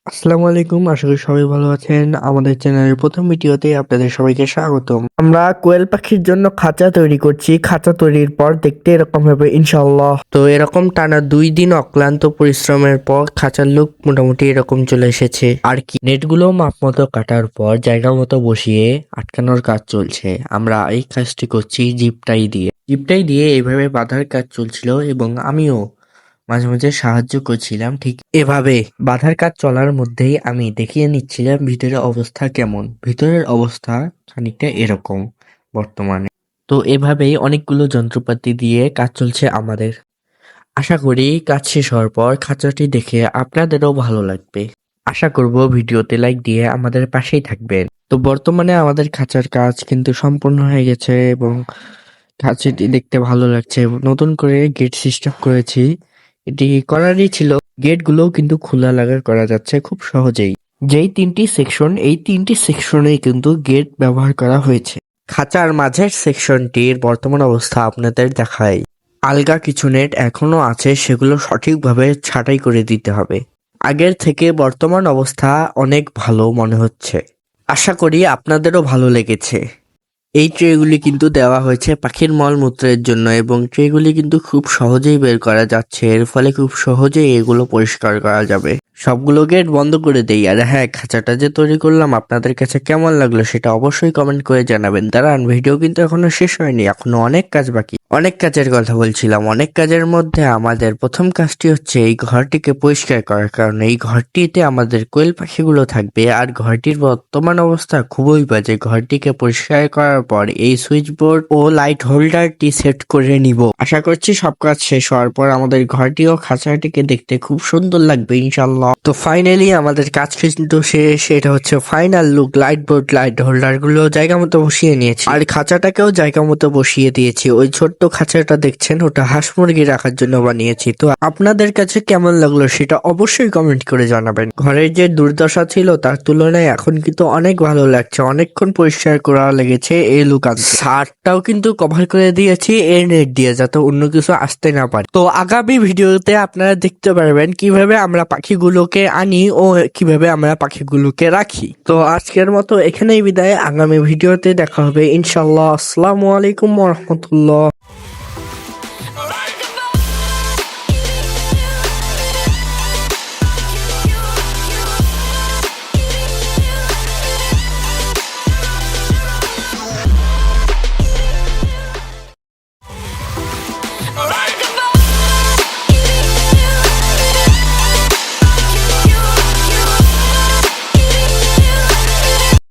আসসালামু আলাইকুম, আশা করি সবাই ভালো আছেন। আমাদের চ্যানেলের প্রথম ভিডিওতে আপনাদের সবাইকে স্বাগতম। আমরা কোয়েল পাখির জন্য খাঁচা তৈরি করছি। খাঁচা তৈরির পর দেখতে এরকম হবে ইনশাআল্লাহ। তো এরকম টানা 2 দিন অক্লান্ত পরিশ্রমের পর খাঁচার লুক মোটামুটি এরকম চলে এসেছে আর কি। নেটগুলো মাপ মতো কাটার পর জায়গা মতো বসিয়ে আটকানোর কাজ চলছে। আমরা এই কাজটি করছি জিপটাই দিয়ে এইভাবে বাঁধার কাজ চলছিল এবং আমিও মাঝে মাঝে সাহায্য করছিলাম। ঠিক এভাবে বাঁধার কাজ চলার মধ্যেই আমি দেখিয়ে নিচ্ছিলাম ভিতরের অবস্থা কেমন। ভিতরের অবস্থা খানিকটা এরকম বর্তমানে। তো এভাবেই অনেকগুলো যন্ত্রপাতি দিয়ে কাজ চলছে আমাদের। আশা করি কাজ শেষ হওয়ার পর খাঁচাটি দেখে আপনাদেরও ভালো লাগবে। আশা করব ভিডিওতে লাইক দিয়ে আমাদের পাশেই থাকবেন। তো বর্তমানে আমাদের খাঁচার কাজ কিন্তু সম্পূর্ণ হয়ে গেছে এবং খাঁচাটি দেখতে ভালো লাগছে। নতুন করে গেট সিস্টেম করেছি, এটি করারই ছিল। গেটগুলোও কিন্তু খোলা লাগা করা যাচ্ছে খুব সহজেই। যেই 3টি সেকশন, এই 3টি সেকশনেই কিন্তু গেট ব্যবহার করা হয়েছে। খাঁচার মাঝের সেকশনটির বর্তমান অবস্থা আপনাদের দেখাই। আলগা কিছু নেট এখনো আছে, সেগুলো সঠিকভাবে ছাঁটাই করে দিতে হবে। আগের থেকে বর্তমান অবস্থা অনেক ভালো মনে হচ্ছে। আশা করি আপনাদেরও ভালো লেগেছে। এই ট্রেগুলি কিন্তু দেওয়া হয়েছে পাখির মলমূত্রের জন্য এবং ট্রেগুলি কিন্তু খুব সহজেই বের করা যাচ্ছে। এর ফলে খুব সহজেই এগুলো পরিষ্কার করা যাবে। সবগুলো গেট বন্ধ করে দেই। আর হ্যাঁ, খাঁচাটা যে তৈরি করলাম আপনাদের কাছে কেমন লাগলো সেটা অবশ্যই কমেন্ট করে জানাবেন। দাঁড়ান, ভিডিও কিন্তু এখনো শেষ হয়নি, এখনো অনেক কাজ বাকি। অনেক কাজের কথা বলছিলাম। অনেক কাজের মধ্যে আমাদের প্রথম কাজটি হচ্ছে এই ঘরটিকে পরিষ্কার করার, কারণ এই ঘরটিতে আমাদের কোয়েল পাখিগুলো থাকবে আর ঘরটির বর্তমান অবস্থা খুবই বাজে। ঘরটিকে পরিষ্কার করার পর এই সুইচ বোর্ড ও লাইট হোল্ডারটি সেট করে নিব। আশা করছি সব কাজ শেষ হওয়ার পর আমাদের ঘরটি ও খাঁচাটিকে দেখতে খুব সুন্দর লাগবে ইনশাল্লাহ। তো ফাইনালি আমাদের কাজ কিন্তু শেষ। এটা হচ্ছে final look. Light board, light holder গুলো জায়গা মতো বসিয়ে নিয়েছি আর খাঁচাটাকেও জায়গা মতো বসিয়ে দিয়েছি। ওই ছোট্ট খাঁচাটা দেখছেন, ওটা হাঁস মুরগি রাখার জন্য বানিয়েছি। তো আপনাদের কাছে কেমন লাগলো সেটা অবশ্যই কমেন্ট করে জানাবেন। ঘরের যে দুর্দশা ছিল তার তুলনায় এখন কিন্তু অনেক ভালো লাগছে। অনেকক্ষণ পরিষ্কার করা লেগেছে এই লুক আনতে। ছাদটাও কিন্তু কভার করে দিয়েছি এর নেট দিয়ে, যাতে অন্য কিছু আসতে না পারে। তো আগামী ভিডিওতে আপনারা দেখতে পারবেন কিভাবে আমরা পাখিগুলোকে আনি ও কিভাবে আমরা পাখিগুলোকে রাখি। তো আজকের মতো এখানেই বিদায়। আগামী ভিডিওতে দেখা হবে ইনশাল্লাহ। আসসালামু আলাইকুম ওয়া রাহমাতুল্লাহ।